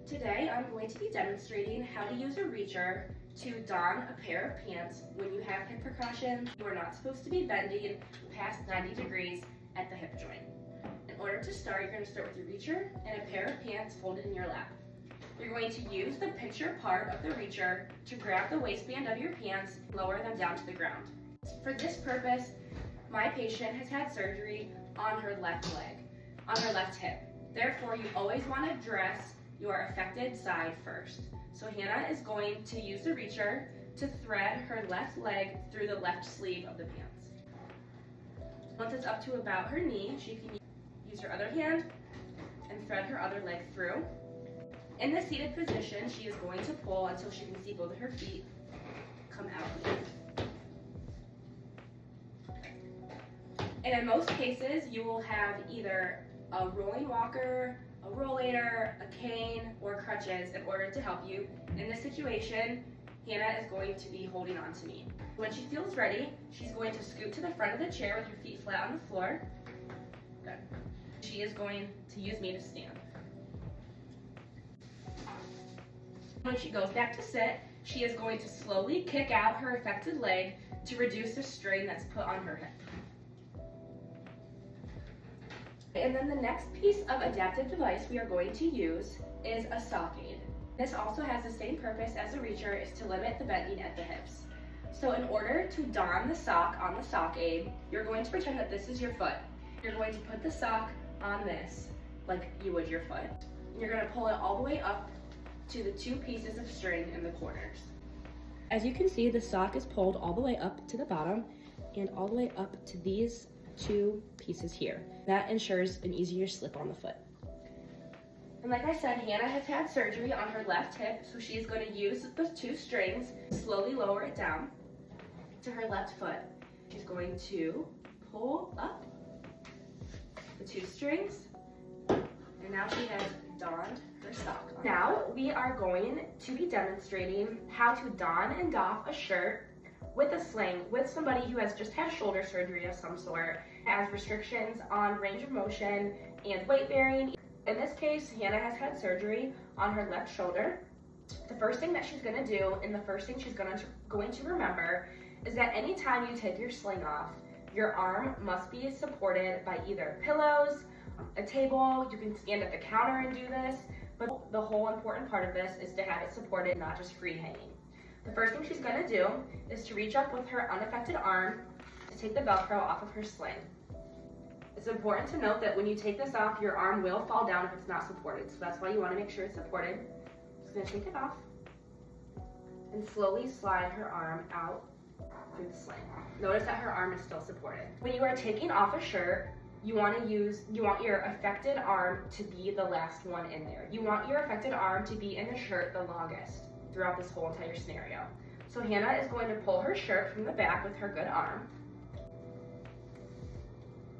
Today I'm going to be demonstrating how to use a reacher to don a pair of pants when you have hip precautions. You are not supposed to be bending past 90 degrees at the hip joint. In order to start, you're going to start with your reacher and a pair of pants folded in your lap. You're going to use the picture part of the reacher to grab the waistband of your pants, lower them down to the ground. For this purpose, my patient has had surgery on her left leg, on her left hip. Therefore, you always want to dress your affected side first. So Hannah is going to use the reacher to thread her left leg through the left sleeve of the pants. Once it's up to about her knee, she can use her other hand and thread her other leg through. In the seated position, she is going to pull until she can see both of her feet come out. And in most cases, you will have either a rolling walker, a rollator, a cane, or crutches in order to help you. In this situation, Hannah is going to be holding on to me. When she feels ready, she's going to scoot to the front of the chair with her feet flat on the floor. Good. She is going to use me to stand. When she goes back to sit, she is going to slowly kick out her affected leg to reduce the strain that's put on her hip. And then the next piece of adaptive device we are going to use is a sock aid. This also has the same purpose as a reacher, is to limit the bending at the hips. So in order to don the sock on the sock aid, you're going to pretend that this is your foot. You're going to put the sock on this like you would your foot. And you're going to pull it all the way up to the two pieces of string in the corners. As you can see, the sock is pulled all the way up to the bottom and all the way up to these two pieces here. That ensures an easier slip on the foot. And like I said, Hannah has had surgery on her left hip, so she is going to use the two strings, slowly lower it down to her left foot. She's going to pull up the two strings, and now she has donned her sock on. Now we are going to be demonstrating how to don and doff a shirt with a sling with somebody who has just had shoulder surgery of some sort, has restrictions on range of motion and weight bearing. In this case, Hannah has had surgery on her left shoulder. The first thing that she's going to do, and the first thing she's going to remember, is that anytime you take your sling off, your arm must be supported by either pillows, a table. You can stand at the counter and do this, but the whole important part of this is to have it supported, not just free hanging. The first thing she's going to do is to reach up with her unaffected arm to take the Velcro off of her sling. It's important to note that when you take this off, your arm will fall down if it's not supported, so that's why you want to make sure it's supported. Just going to take it off and slowly slide her arm out through the sling. Notice that her arm is still supported. When you are taking off a shirt, you want your affected arm to be the last one in there. You want your affected arm to be in the shirt the longest throughout this whole entire scenario. So Hannah is going to pull her shirt from the back with her good arm.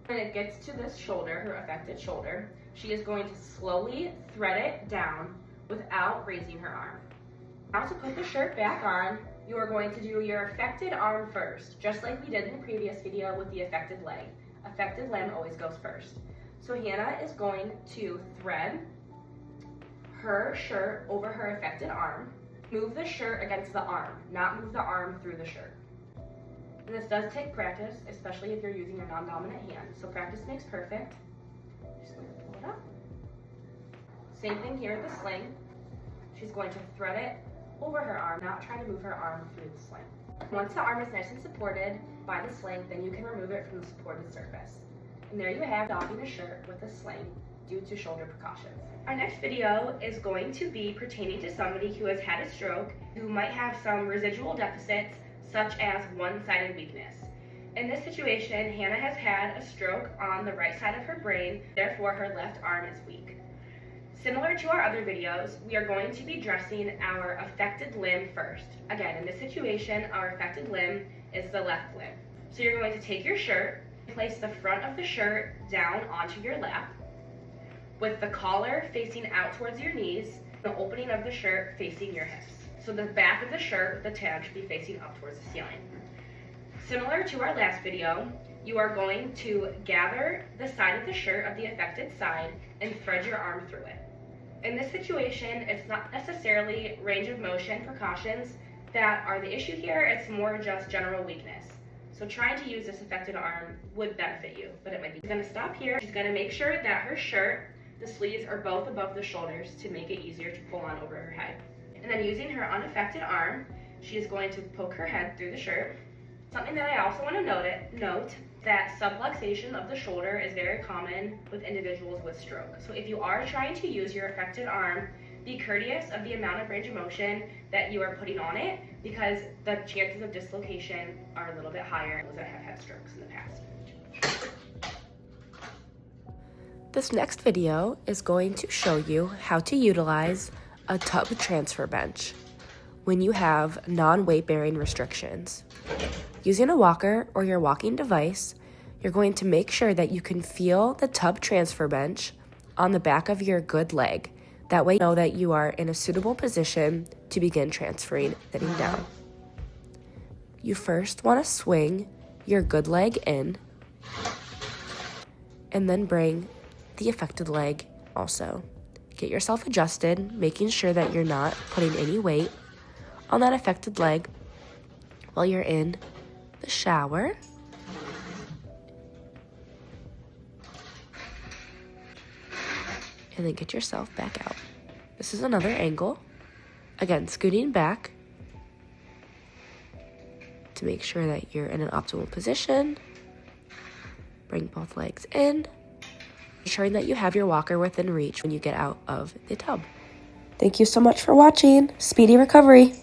When it gets to this shoulder, her affected shoulder, she is going to slowly thread it down without raising her arm. Now to put the shirt back on, you are going to do your affected arm first, just like we did in the previous video with the affected leg. Affected limb always goes first. So Hannah is going to thread her shirt over her affected arm. Move the shirt against the arm, not move the arm through the shirt. And this does take practice, especially if you're using your non-dominant hand. So practice makes perfect. Just going to pull it up. Same thing here with the sling. She's going to thread it over her arm, not trying to move her arm through the sling. Once the arm is nice and supported by the sling, then you can remove it from the supported surface. And there you have doffing a shirt with a sling due to shoulder precautions. Our next video is going to be pertaining to somebody who has had a stroke, who might have some residual deficits, such as one-sided weakness. In this situation, Hannah has had a stroke on the right side of her brain, therefore her left arm is weak. Similar to our other videos, we are going to be dressing our affected limb first. Again, in this situation, our affected limb is the left limb. So you're going to take your shirt, place the front of the shirt down onto your lap, with the collar facing out towards your knees, the opening of the shirt facing your hips. So the back of the shirt with the tag should be facing up towards the ceiling. Similar to our last video, you are going to gather the side of the shirt of the affected side and thread your arm through it. in this situation, it's not necessarily range of motion precautions that are the issue here, it's more just general weakness. So trying to use this affected arm would benefit you, but it might be. She's gonna stop here. She's gonna make sure that her shirt, the sleeves are both above the shoulders to make it easier to pull on over her head. And then using her unaffected arm, she is going to poke her head through the shirt. Something that I also want to note that subluxation of the shoulder is very common with individuals with stroke. So if you are trying to use your affected arm, be courteous of the amount of range of motion that you are putting on it, because the chances of dislocation are a little bit higher in those that have had strokes in the past. This next video is going to show you how to utilize a tub transfer bench when you have non-weight bearing restrictions. Using a walker or your walking device, you're going to make sure that you can feel the tub transfer bench on the back of your good leg. That way you know that you are in a suitable position to begin transferring sitting down. You first want to swing your good leg in and then bring the affected leg also. Get yourself adjusted, making sure that you're not putting any weight on that affected leg while you're in the shower. And then get yourself back out. This is another angle. Again, scooting back to make sure that you're in an optimal position. Bring both legs in, ensuring that you have your walker within reach when you get out of the tub. Thank you so much for watching. Speedy recovery.